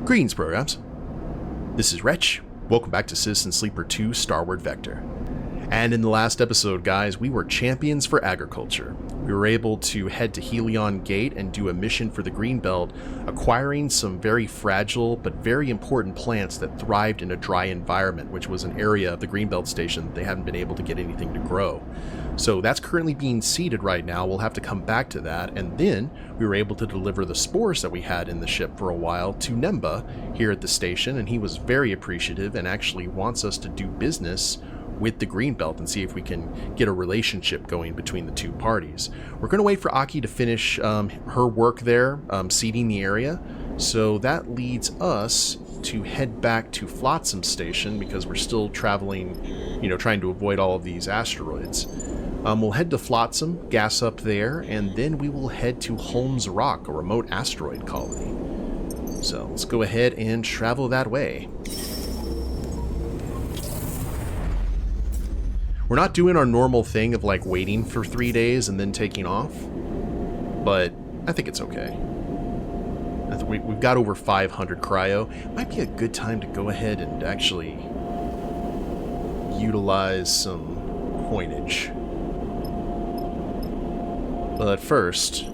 Greetings, programs. This is Wretch. Welcome back to Citizen Sleeper 2 Starward Vector. And in the last episode, guys, we were champions for agriculture. We were able to head to Helion Gate and do a mission for the Greenbelt, acquiring some very fragile but very important plants that thrived in a dry environment, which was an area of the Greenbelt station that they haven't been able to get anything to grow. So that's currently being seeded right now. We'll have to come back to that. And then we were able to deliver the spores that we had in the ship for a while to Nemba here at the station, and he was very appreciative and actually wants us to do business with the Greenbelt and see if we can get a relationship going between the two parties. We're going to wait for Aki to finish her work there, seeding the area. So that leads us to head back to Flotsam Station because we're still traveling, trying to avoid all of these asteroids. We'll head to Flotsam, gas up there, and then we will head to Holm's Rock, a remote asteroid colony. So let's go ahead and travel that way. We're not doing our normal thing of like waiting for 3 days and then taking off, but I think it's okay. We've got over 500 cryo. Might be a good time to go ahead and actually utilize some coinage. But first,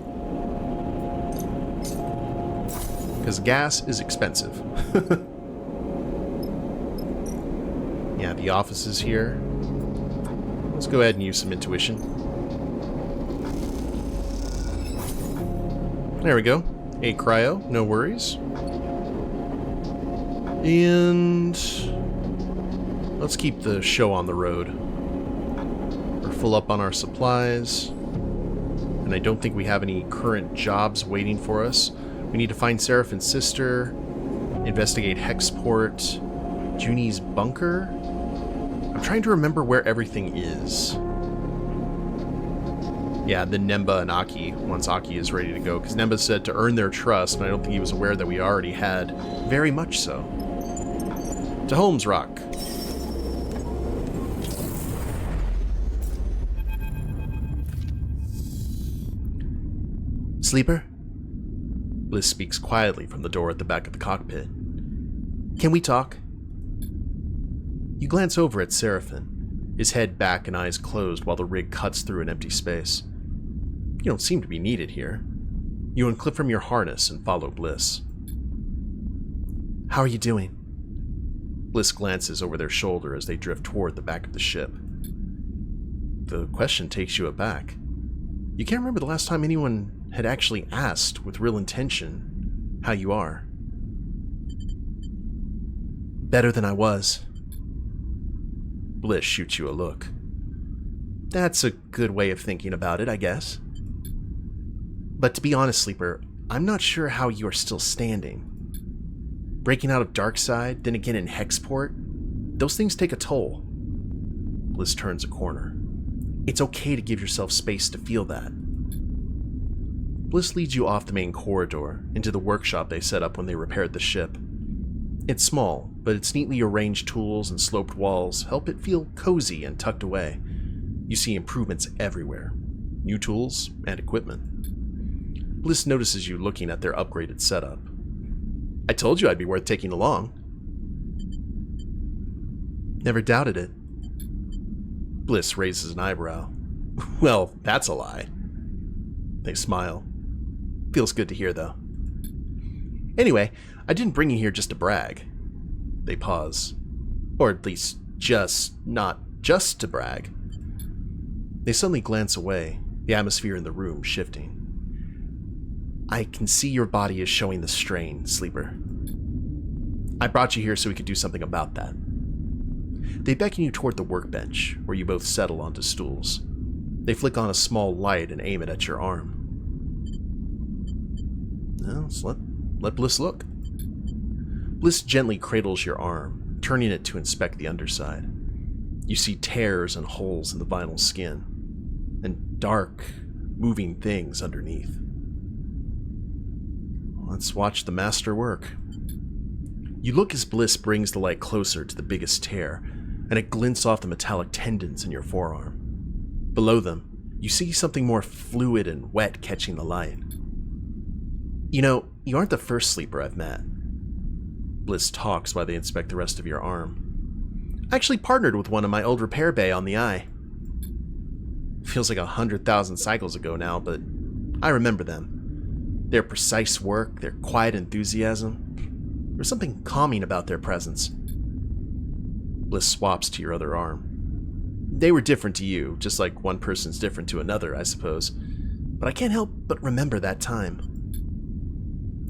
because gas is expensive. Yeah, the office is here. Let's go ahead and use some intuition. There we go. 8 cryo, no worries. And let's keep the show on the road. We're full up on our supplies. And I don't think we have any current jobs waiting for us. We need to find Seraphin's sister, investigate Hexport, Juni's bunker. I'm trying to remember where everything is. Yeah, then Nemba and Aki, once Aki is ready to go, because Nemba said to earn their trust, and I don't think he was aware that we already had. Very much so. To Holm's Rock. Sleeper? Bliss speaks quietly from the door at the back of the cockpit. Can we talk? You glance over at Seraphin, his head back and eyes closed while the rig cuts through an empty space. You don't seem to be needed here. You unclip from your harness and follow Bliss. How are you doing? Bliss glances over their shoulder as they drift toward the back of the ship. The question takes you aback. You can't remember the last time anyone had actually asked with real intention how you are. Better than I was. Bliss shoots you a look. That's a good way of thinking about it, I guess. But to be honest, Sleeper, I'm not sure how you are still standing. Breaking out of Darkside, then again in Hexport, those things take a toll. Bliss turns a corner. It's okay to give yourself space to feel that. Bliss leads you off the main corridor, into the workshop they set up when they repaired the ship. It's small, but its neatly arranged tools and sloped walls help it feel cozy and tucked away. You see improvements everywhere. New tools and equipment. Bliss notices you looking at their upgraded setup. I told you I'd be worth taking along. Never doubted it. Bliss raises an eyebrow. Well, that's a lie. They smile. Feels good to hear, though. Anyway, I didn't bring you here just to brag. They pause. Or at least not just to brag. They suddenly glance away, the atmosphere in the room shifting. I can see your body is showing the strain, Sleeper. I brought you here so we could do something about that. They beckon you toward the workbench, where you both settle onto stools. They flick on a small light and aim it at your arm. Well, let's let Bliss look. Bliss gently cradles your arm, turning it to inspect the underside. You see tears and holes in the vinyl skin, and dark, moving things underneath. Let's watch the master work. You look as Bliss brings the light closer to the biggest tear, and it glints off the metallic tendons in your forearm. Below them, you see something more fluid and wet catching the light. You know, you aren't the first Sleeper I've met. Bliss talks while they inspect the rest of your arm. I actually partnered with one of my old repair bay on the eye. Feels like 100,000 cycles ago now, but I remember them. Their precise work, their quiet enthusiasm. There's something calming about their presence. Bliss swaps to your other arm. They were different to you, just like one person's different to another, I suppose. But I can't help but remember that time.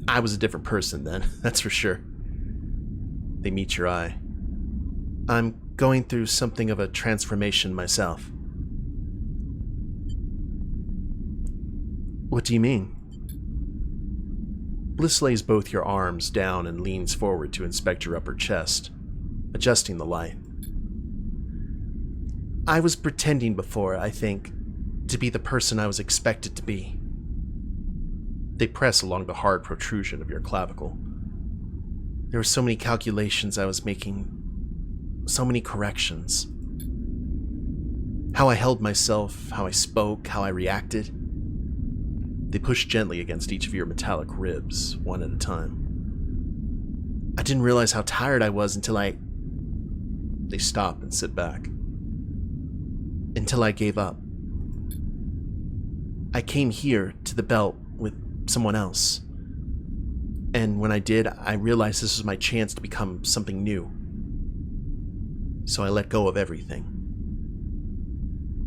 I was a different person then, that's for sure. They meet your eye. I'm going through something of a transformation myself. What do you mean? Bliss lays both your arms down and leans forward to inspect your upper chest, adjusting the light. I was pretending before, I think, to be the person I was expected to be. They press along the hard protrusion of your clavicle. There were so many calculations I was making, so many corrections. How I held myself, how I spoke, how I reacted. They push gently against each of your metallic ribs, one at a time. I didn't realize how tired I was until They stop and sit back. Until I gave up. I came here to the belt with someone else. And when I did, I realized this was my chance to become something new. So I let go of everything.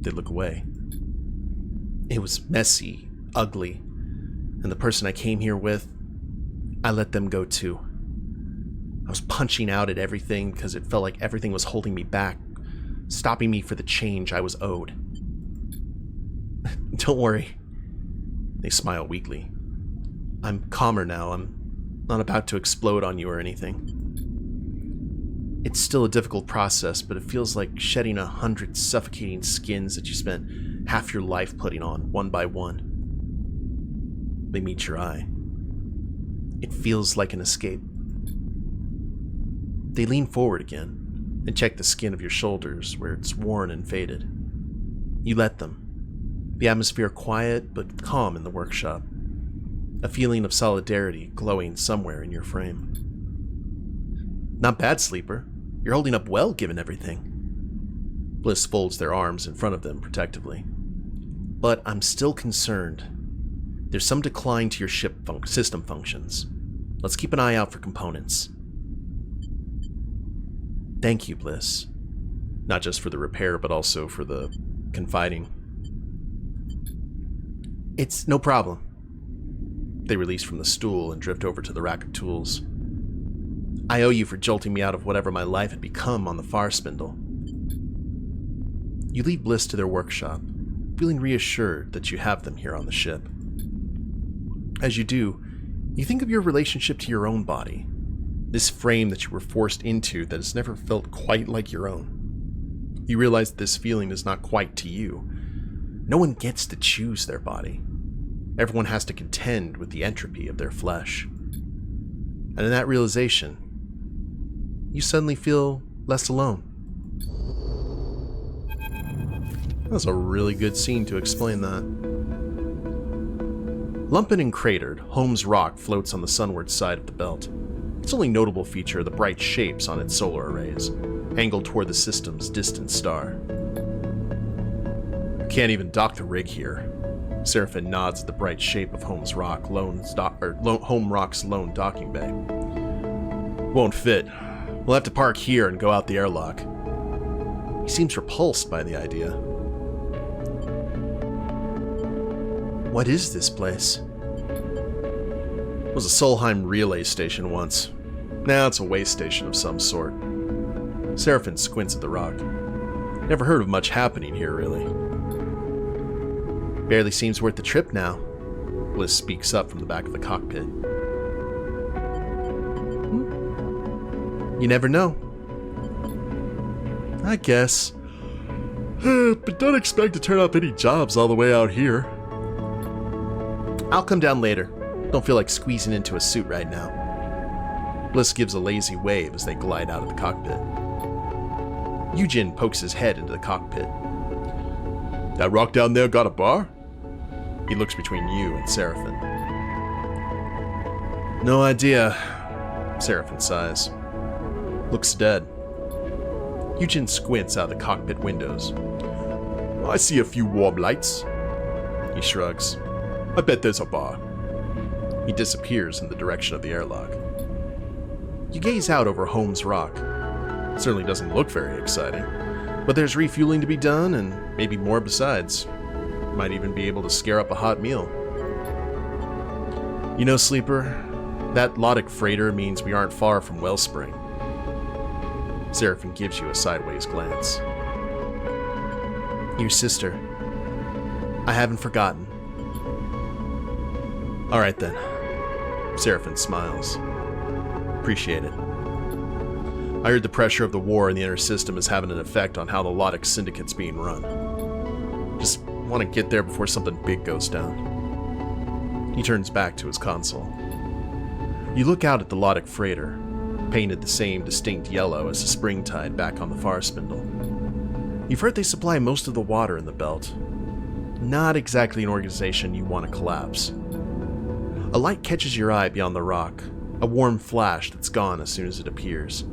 They look away. It was messy, ugly, and the person I came here with, I let them go too. I was punching out at everything because it felt like everything was holding me back, stopping me for the change I was owed. Don't worry. They smile weakly. I'm calmer now. I'm not about to explode on you or anything. It's still a difficult process, but it feels like shedding 100 suffocating skins that you spent half your life putting on, one by one. They meet your eye. It feels like an escape. They lean forward again and check the skin of your shoulders where it's worn and faded. You let them. The atmosphere quiet but calm in the workshop. A feeling of solidarity glowing somewhere in your frame. Not bad, sleeper. You're holding up well given everything. Bliss folds their arms in front of them protectively. But I'm still concerned. There's some decline to your ship system functions. Let's keep an eye out for components. Thank you, Bliss. Not just for the repair, but also for the confiding. It's no problem. They release from the stool and drift over to the rack of tools. I owe you for jolting me out of whatever my life had become on the far spindle. You lead Bliss to their workshop, feeling reassured that you have them here on the ship. As you do, you think of your relationship to your own body, this frame that you were forced into that has never felt quite like your own. You realize that this feeling is not quite to you. No one gets to choose their body. Everyone has to contend with the entropy of their flesh. And in that realization, you suddenly feel less alone. That was a really good scene to explain that. Lumped and cratered, Holm's rock floats on the sunward side of the belt. Its only notable feature are the bright shapes on its solar arrays, angled toward the system's distant star. Can't even dock the rig here. Seraphin nods at the bright shape of Holm Rock's lone docking bay. Won't fit. We'll have to park here and go out the airlock. He seems repulsed by the idea. What is this place? It was a Solheim relay station once. Now it's a way station of some sort. Seraphin squints at the rock. Never heard of much happening here, really. Barely seems worth the trip now. Bliss speaks up from the back of the cockpit. You never know. I guess. But don't expect to turn up any jobs all the way out here. I'll come down later. Don't feel like squeezing into a suit right now. Bliss gives a lazy wave as they glide out of the cockpit. Eugen pokes his head into the cockpit. That rock down there got a bar? He looks between you and Seraphin. No idea. Seraphin sighs. Looks dead. Eugen squints out the cockpit windows. I see a few warm lights. He shrugs. I bet there's a bar. He disappears in the direction of the airlock. You gaze out over Holm's Rock. It certainly doesn't look very exciting, but there's refueling to be done and maybe more besides. Might even be able to scare up a hot meal. You know, Sleeper, that Lotic freighter means we aren't far from Wellspring. Seraphin gives you a sideways glance. Your sister. I haven't forgotten. Alright then. Seraphin smiles. Appreciate it. I heard the pressure of the war in the inner system is having an effect on how the Lotic Syndicate's being run. Just want to get there before something big goes down. He turns back to his console. You look out at the Lotic freighter, painted the same distinct yellow as the springtide back on the far spindle. You've heard they supply most of the water in the belt. Not exactly an organization you want to collapse. A light catches your eye beyond the rock, a warm flash that's gone as soon as it appears.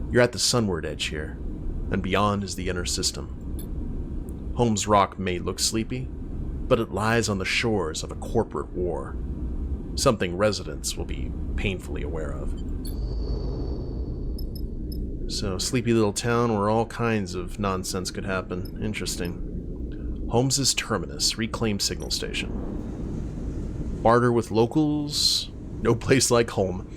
You're at the sunward edge here, and beyond is the inner system. Holm's Rock may look sleepy, but it lies on the shores of a corporate war, something residents will be painfully aware of. So, sleepy little town where all kinds of nonsense could happen. Interesting. Holmes's terminus, reclaimed signal station. Barter with locals? No place like Holm.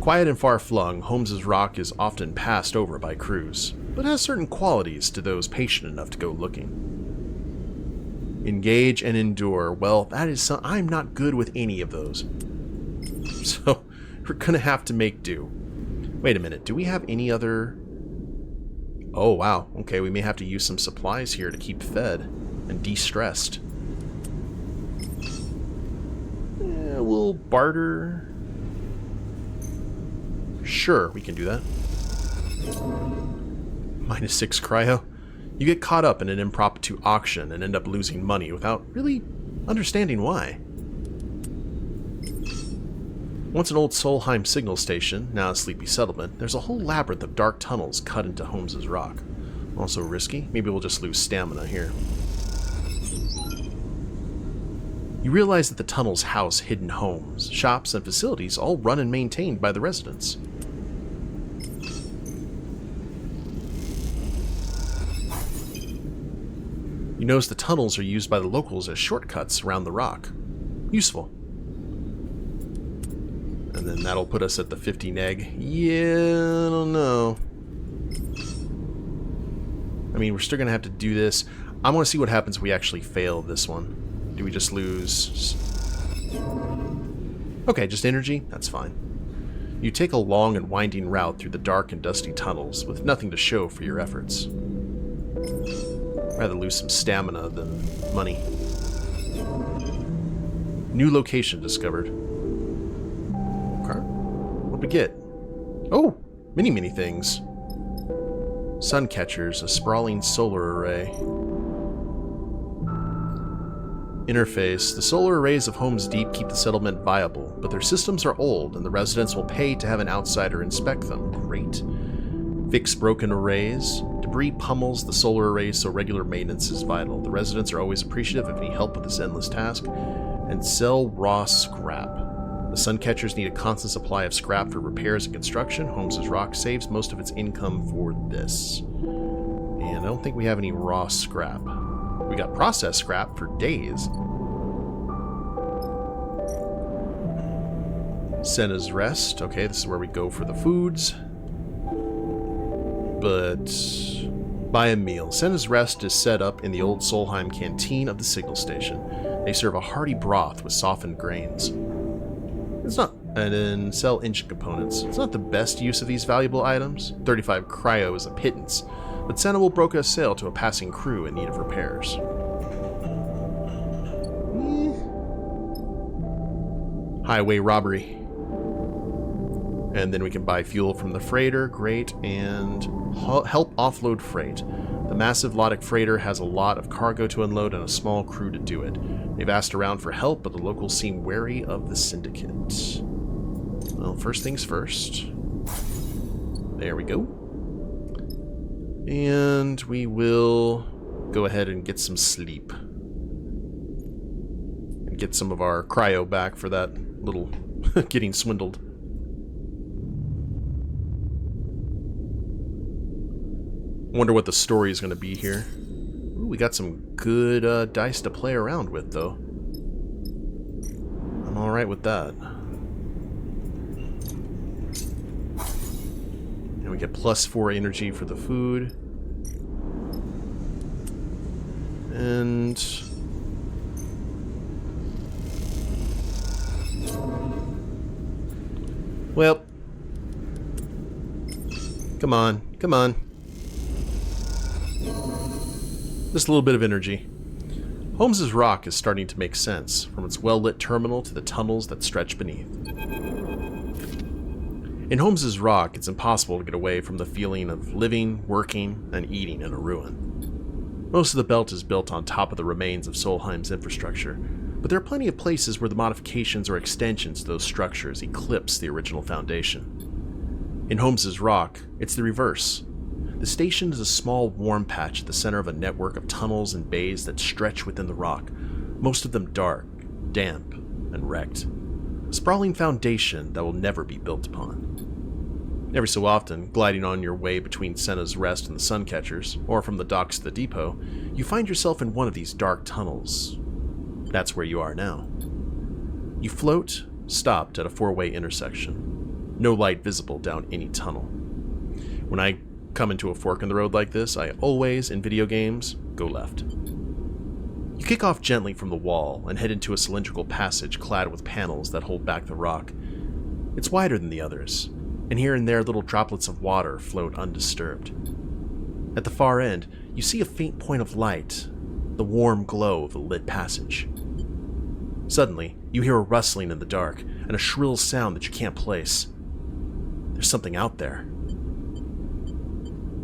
Quiet and far-flung, Holmes's Rock is often passed over by crews, but has certain qualities to those patient enough to go looking. Engage and endure. Well, that is I'm not good with any of those. So, we're gonna have to make do. Wait a minute, do we have any other... Oh, wow. Okay, we may have to use some supplies here to keep fed and de-stressed. Yeah, we'll barter... Sure, we can do that. -6 cryo. You get caught up in an impromptu auction and end up losing money without really understanding why. Once an old Solheim signal station, now a sleepy settlement, there's a whole labyrinth of dark tunnels cut into Holmes's Rock. Also risky. Maybe we'll just lose stamina here. You realize that the tunnels house hidden homes, shops, and facilities all run and maintained by the residents. You notice the tunnels are used by the locals as shortcuts around the rock. Useful. And then that'll put us at the 50 neg. Yeah, I don't know. I mean, we're still going to have to do this. I want to see what happens if we actually fail this one. Do we just lose... Okay, just energy? That's fine. You take a long and winding route through the dark and dusty tunnels with nothing to show for your efforts. Rather lose some stamina than money. New location discovered. Okay. What'd we get? Oh! Many things. Sun catchers, a sprawling solar array. Interface. The solar arrays of Holmes Deep keep the settlement viable, but their systems are old and the residents will pay to have an outsider inspect them. Great. Fix broken arrays. Debris pummels the solar arrays, so regular maintenance is vital. The residents are always appreciative of any help with this endless task. And sell raw scrap. The sun catchers need a constant supply of scrap for repairs and construction. Holmes's Rock saves most of its income for this. And I don't think we have any raw scrap. We got processed scrap for days. Senna's Rest. Okay, this is where we go for the foods. But buy a meal. Senna's Rest is set up in the old Solheim canteen of the signal station. They serve a hearty broth with softened grains. It's not... And then sell engine components. It's not the best use of these valuable items. 35 cryo is a pittance, but Senna will broker a sale to a passing crew in need of repairs. Highway robbery. And then we can buy fuel from the freighter, great, and help offload freight. The massive Lotic freighter has a lot of cargo to unload and a small crew to do it. They've asked around for help, but the locals seem wary of the syndicate. Well, first things first. There we go. And we will go ahead and get some sleep. And get some of our cryo back for that little getting swindled. Wonder what the story is going to be here. Ooh, we got some good dice to play around with, though. I'm alright with that. And we get +4 energy for the food. And... well... come on, come on. Just a little bit of energy. Holmes's rock is starting to make sense, from its well-lit terminal to the tunnels that stretch beneath. In Holmes's rock, it's impossible to get away from the feeling of living, working, and eating in a ruin. Most of the belt is built on top of the remains of Solheim's infrastructure, but there are plenty of places where the modifications or extensions to those structures eclipse the original foundation. In Holmes's rock, it's the reverse. The station is a small warm patch at the center of a network of tunnels and bays that stretch within the rock, most of them dark, damp, and wrecked. A sprawling foundation that will never be built upon. Every so often, gliding on your way between Senna's Rest and the Suncatchers, or from the docks to the depot, you find yourself in one of these dark tunnels. That's where you are now. You float, stopped at a 4-way intersection. No light visible down any tunnel. When I come into a fork in the road like this, I always, in video games, go left. You kick off gently from the wall and head into a cylindrical passage clad with panels that hold back the rock. It's wider than the others, and here and there little droplets of water float undisturbed. At the far end, you see a faint point of light, the warm glow of a lit passage. Suddenly, you hear a rustling in the dark and a shrill sound that you can't place. There's something out there.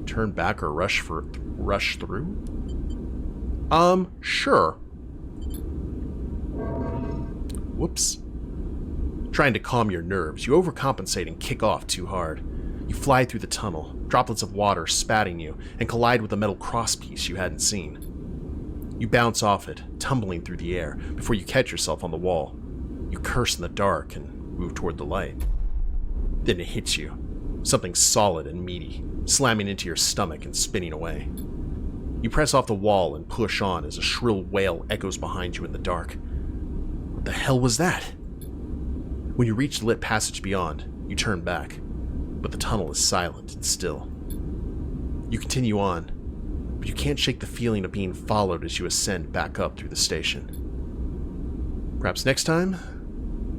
Turn back or rush through? Sure. Whoops. Trying to calm your nerves, you overcompensate and kick off too hard. You fly through the tunnel, droplets of water spatting you, and collide with a metal crosspiece you hadn't seen. You bounce off it, tumbling through the air, before you catch yourself on the wall. You curse in the dark and move toward the light. Then it hits you. Something solid and meaty, slamming into your stomach and spinning away. You press off the wall and push on as a shrill wail echoes behind you in the dark. What the hell was that? When you reach the lit passage beyond, you turn back, but the tunnel is silent and still. You continue on, but you can't shake the feeling of being followed as you ascend back up through the station. Perhaps next time,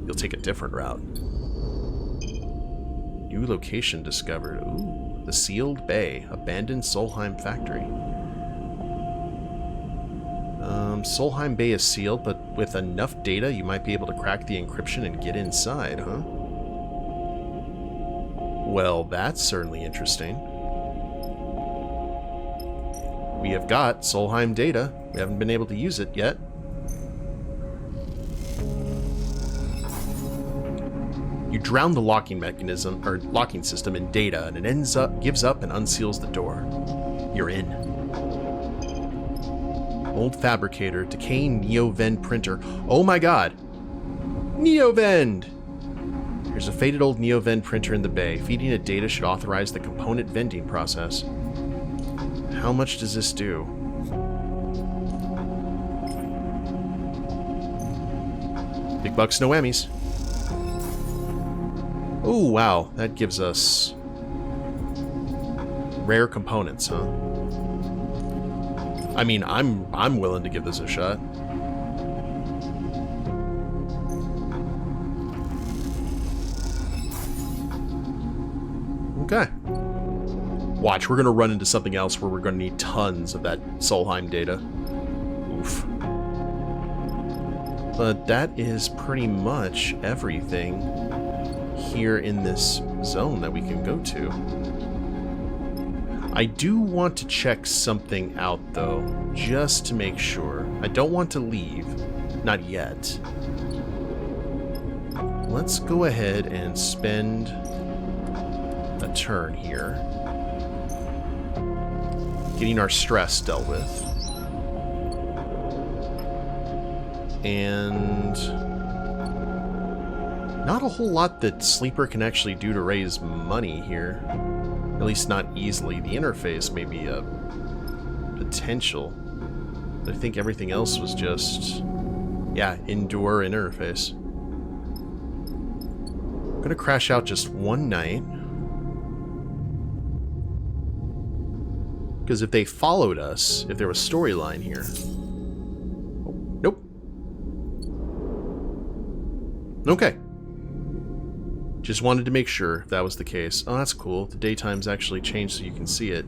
you'll take a different route. New location discovered. Ooh, the Sealed Bay, abandoned Solheim factory. Solheim Bay is sealed, but with enough data, you might be able to crack the encryption and get inside, huh? Well, that's certainly interesting. We have got Solheim data. We haven't been able to use it yet. You drown the locking mechanism, or locking system, in data, and it gives up and unseals the door. You're in. Old fabricator, decaying Neo-Vend printer. Oh my god! Neo-Vend! There's a faded old Neo-Vend printer in the bay. Feeding it data should authorize the component vending process. How much does this do? Big bucks, no whammies. Oh, wow. That gives us rare components, huh? I mean, I'm willing to give this a shot. Okay. Watch, we're gonna run into something else where we're gonna need tons of that Solheim data. Oof. But that is pretty much everything here in this zone that we can go to. I do want to check something out, though, just to make sure. I don't want to leave. Not yet. let's go ahead and spend a turn here getting our stress dealt with. And not a whole lot that Sleeper can actually do to raise money here. At least not easily. The interface may be a potential. I think everything else was just, yeah, indoor interface. I'm gonna crash out just one night. Because if they followed us, if there was storyline here... Oh, nope. Okay. Just wanted to make sure if that was the case. Oh, that's cool. The daytime's actually changed so you can see it.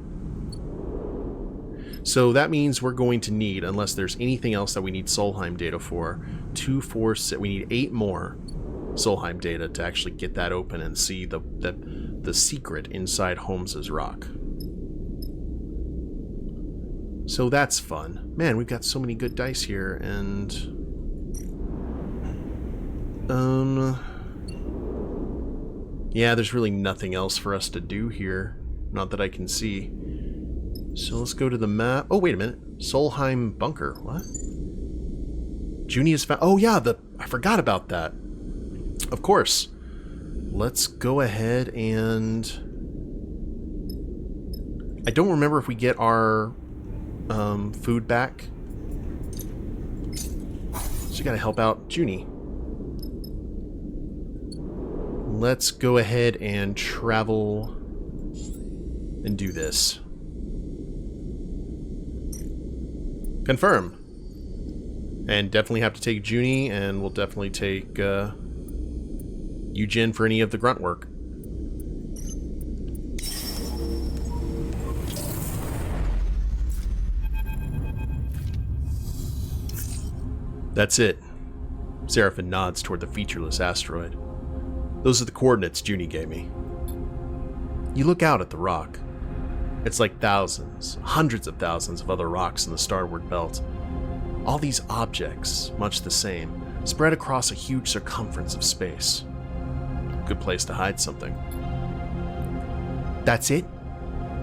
So that means we're going to need, unless there's anything else that we need Solheim data for, 2, 4, 6... We need 8 more Solheim data to actually get that open and see the secret inside Holmes's rock. So that's fun. Man, we've got so many good dice here, and... yeah, there's really nothing else for us to do here. Not that I can see. So let's go to the map. Oh, wait a minute. Solheim Bunker. What? Juni is found... Oh, yeah, I forgot about that. Of course. Let's go ahead and... I don't remember if we get our... food back. So you gotta help out Juni. Let's go ahead and travel and do this. Confirm. And definitely have to take Juni, and we'll definitely take Eugen for any of the grunt work. That's it. Seraphin nods toward the featureless asteroid. Those are the coordinates Juni gave me. You look out at the rock. It's like thousands, hundreds of thousands of other rocks in the Starward belt. All these objects, much the same, spread across a huge circumference of space. Good place to hide something. That's it?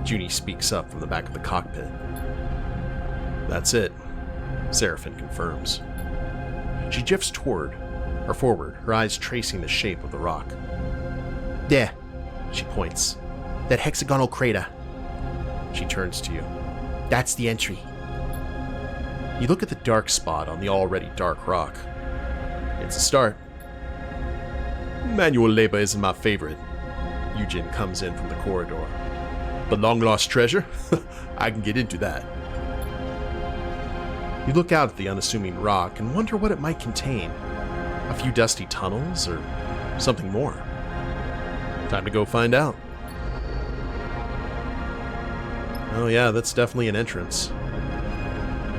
Juni speaks up from the back of the cockpit. That's it, Seraphin confirms. She drifts forward, her eyes tracing the shape of the rock. There, she points. That hexagonal crater. She turns to you. That's the entry. You look at the dark spot on the already dark rock. It's a start. Manual labor isn't my favorite. Eugen comes in from the corridor. But long-lost treasure? I can get into that. You look out at the unassuming rock and wonder what it might contain. A few dusty tunnels, or something more. Time to go find out. Oh yeah, that's definitely an entrance.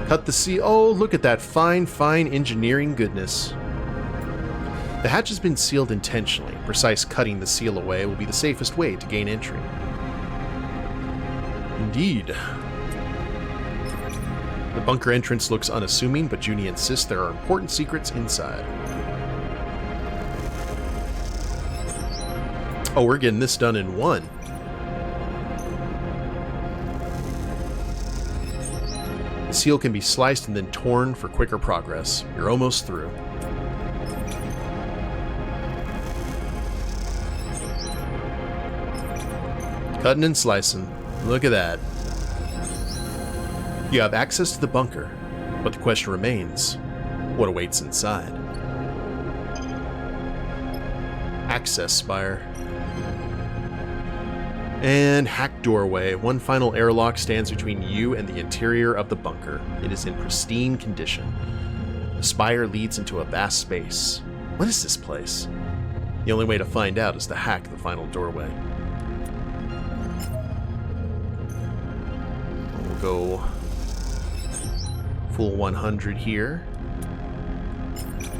Cut the seal. Oh, look at that fine, fine engineering goodness. The hatch has been sealed intentionally. Precise cutting the seal away will be the safest way to gain entry. Indeed. The bunker entrance looks unassuming, but Juni insists there are important secrets inside. Oh, we're getting this done in one. The seal can be sliced and then torn for quicker progress. You're almost through. Cutting and slicing. Look at that. You have access to the bunker, but the question remains, what awaits inside? Access spire. And hack doorway. One final airlock stands between you and the interior of the bunker. It is in pristine condition. The spire leads into a vast space. What is this place? The only way to find out is to hack the final doorway. We'll go full 100 here.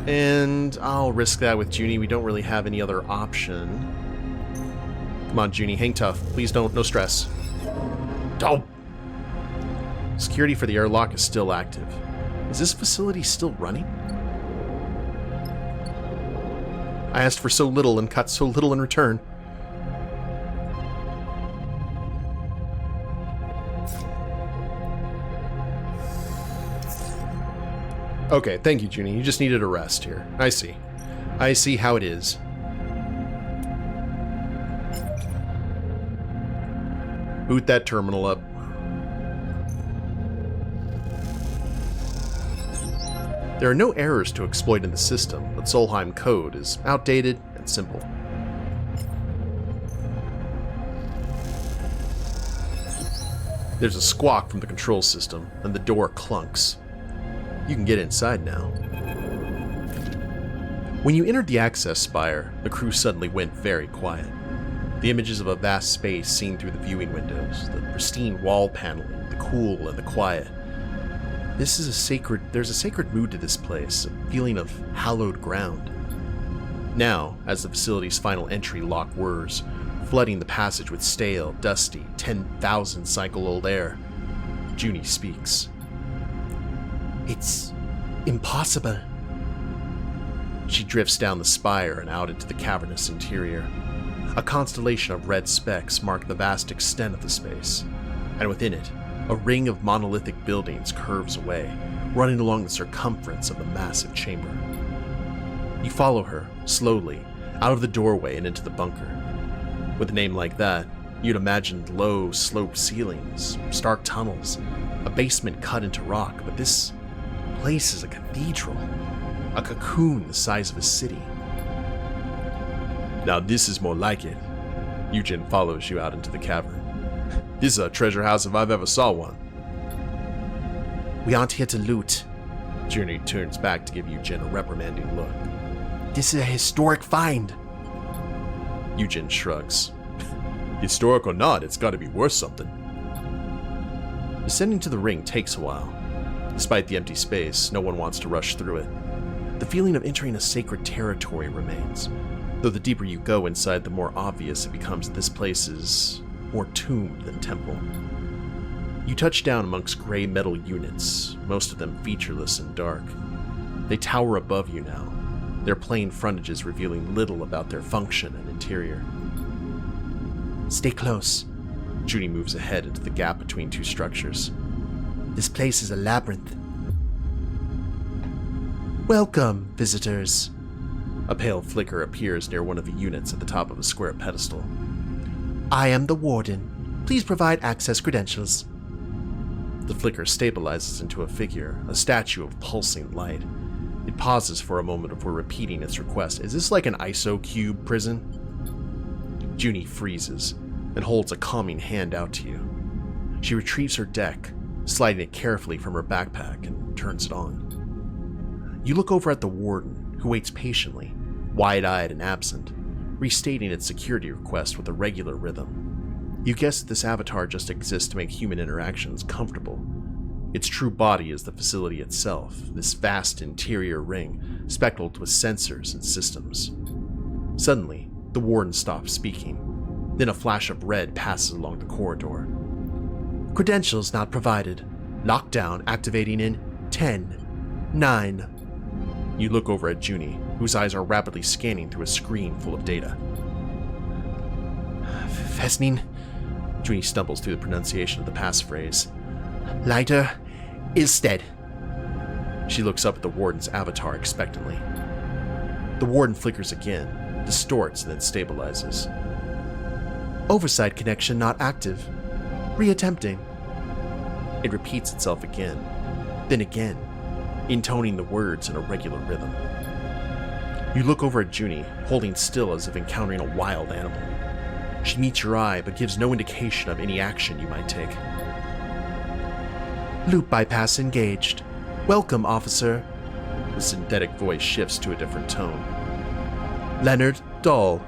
And I'll risk that with Juni. We don't really have any other option. Come on, Juni, hang tough. Please don't, no stress. Oh! Security for the airlock is still active. Is this facility still running? I asked for so little and got so little in return. Okay, thank you, Juni. You just needed a rest here. I see. I see how it is. Boot that terminal up. There are no errors to exploit in the system, but Solheim code is outdated and simple. There's a squawk from the control system, and the door clunks. You can get inside now. When you entered the access spire, the crew suddenly went very quiet. The images of a vast space seen through the viewing windows, the pristine wall paneling, the cool and the quiet. There's a sacred mood to this place, a feeling of hallowed ground. Now, as the facility's final entry lock whirs, flooding the passage with stale, dusty, 10,000-cycle-old air, Juni speaks. It's impossible. She drifts down the spire and out into the cavernous interior. A constellation of red specks mark the vast extent of the space, and within it, a ring of monolithic buildings curves away, running along the circumference of the massive chamber. You follow her, slowly, out of the doorway and into the bunker. With a name like that, you'd imagined low, sloped ceilings, stark tunnels, a basement cut into rock, but this place is a cathedral, a cocoon the size of a city. Now this is more like it. Eugen follows you out into the cavern. This is a treasure house if I've ever saw one. We aren't here to loot. Juni turns back to give Eugen a reprimanding look. This is a historic find. Eugen shrugs. Historic or not, it's gotta be worth something. Descending to the ring takes a while. Despite the empty space, no one wants to rush through it. The feeling of entering a sacred territory remains, though the deeper you go inside, the more obvious it becomes that this place is more tomb than temple. You touch down amongst gray metal units, most of them featureless and dark. They tower above you now, their plain frontages revealing little about their function and interior. Stay close. Juni moves ahead into the gap between two structures. This place is a labyrinth. Welcome, visitors. A pale flicker appears near one of the units at the top of a square pedestal. I am the warden. Please provide access credentials. The flicker stabilizes into a figure, a statue of pulsing light. It pauses for a moment before repeating its request. Is this like an ISO cube prison? Juni freezes and holds a calming hand out to you. She retrieves her deck, sliding it carefully from her backpack, and turns it on. You look over at the warden, who waits patiently, wide-eyed and absent, restating its security request with a regular rhythm. You guess this avatar just exists to make human interactions comfortable. Its true body is the facility itself, this vast interior ring, speckled with sensors and systems. Suddenly, the warden stops speaking. Then a flash of red passes along the corridor. Credentials not provided. Lockdown activating in 10, 9. You look over at Juni, whose eyes are rapidly scanning through a screen full of data. Fesning. Juni stumbles through the pronunciation of the passphrase. Leiter Ilstead. She looks up at the warden's avatar expectantly. The warden flickers again, distorts, and then stabilizes. Oversight connection not active. Reattempting. It repeats itself again, then again, intoning the words in a regular rhythm. You look over at Juni, holding still as if encountering a wild animal. She meets your eye, but gives no indication of any action you might take. Loop bypass engaged. Welcome, officer. The synthetic voice shifts to a different tone. Leonard Dahl.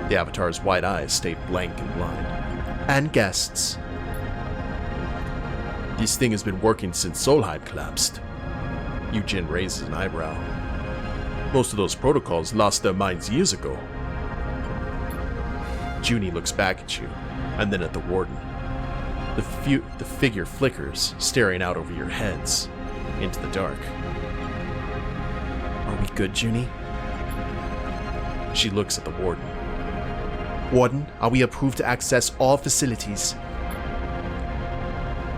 The avatar's wide eyes stay blank and blind. And guests. This thing has been working since Solheim collapsed. Eugen raises an eyebrow. Most of those protocols lost their minds years ago. Juni looks back at you, and then at the warden. The figure flickers, staring out over your heads, into the dark. Are we good, Juni? She looks at the warden. Warden, are we approved to access all facilities?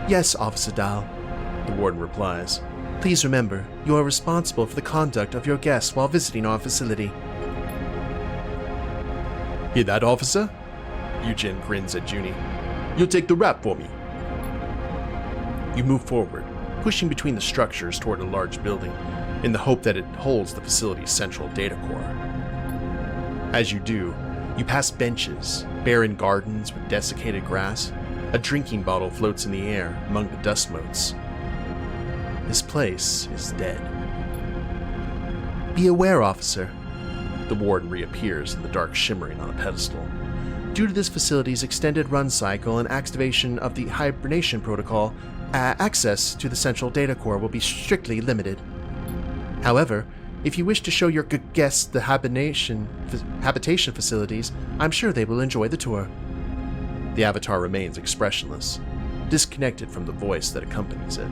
Yes, Officer Dahl. The warden replies. Please remember, you are responsible for the conduct of your guests while visiting our facility. Hear that, officer? Eugen grins at Juni. You'll take the rap for me. You move forward, pushing between the structures toward a large building, in the hope that it holds the facility's central data core. As you do, you pass benches, barren gardens with desiccated grass. A drinking bottle floats in the air among the dust motes. This place is dead. Be aware, officer. The warden reappears in the dark, shimmering on a pedestal. Due to this facility's extended run cycle and activation of the hibernation protocol, access to the central data core will be strictly limited. However, if you wish to show your guests the habitation facilities, I'm sure they will enjoy the tour. The avatar remains expressionless, disconnected from the voice that accompanies it.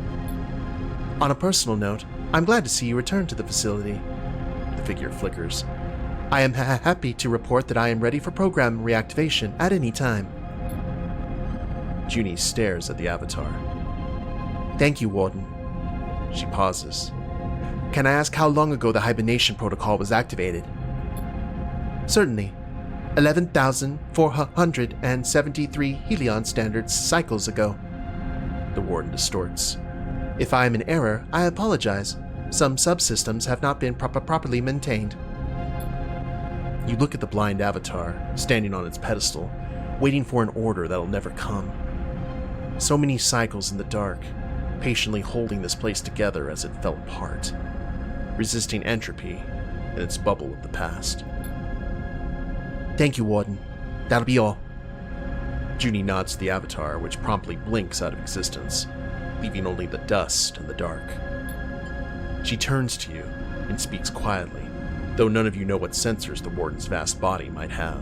On a personal note, I'm glad to see you return to the facility. The figure flickers. I am happy to report that I am ready for program reactivation at any time. Juni stares at the avatar. Thank you, Warden. She pauses. Can I ask how long ago the hibernation protocol was activated? Certainly. 11,473 Helion standard cycles ago. The warden distorts. If I am in error, I apologize. Some subsystems have not been properly maintained. You look at the blind avatar, standing on its pedestal, waiting for an order that'll never come. So many cycles in the dark, patiently holding this place together as it fell apart, resisting entropy in its bubble of the past. Thank you, Warden. That'll be all. Juni nods to the avatar, which promptly blinks out of existence, leaving only the dust and the dark. She turns to you and speaks quietly, though none of you know what sensors the warden's vast body might have.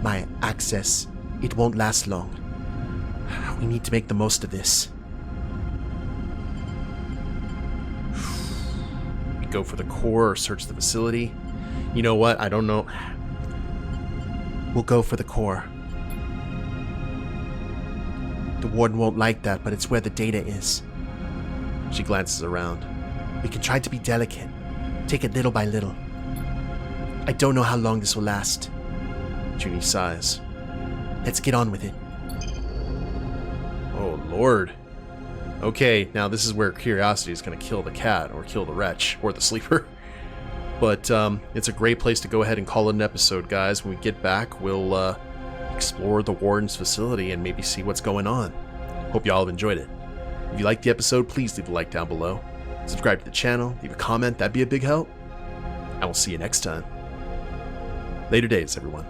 My access, it won't last long. We need to make the most of this. We go for the core or search the facility. You know what? I don't know. We'll go for the core. The warden won't like that, but it's where the data is. She glances around. We can try to be delicate. Take it little by little. I don't know how long this will last. Juni sighs. Let's get on with it. Oh, Lord. Okay, now this is where curiosity is going to kill the cat, or kill the wretch, or the sleeper. But it's a great place to go ahead and call it an episode, guys. When we get back, we'll explore the warden's facility and maybe see what's going on. Hope y'all have enjoyed it. If you liked the episode, please leave a like down below. Subscribe to the channel, leave a comment, that'd be a big help. And we'll see you next time. Later days, everyone.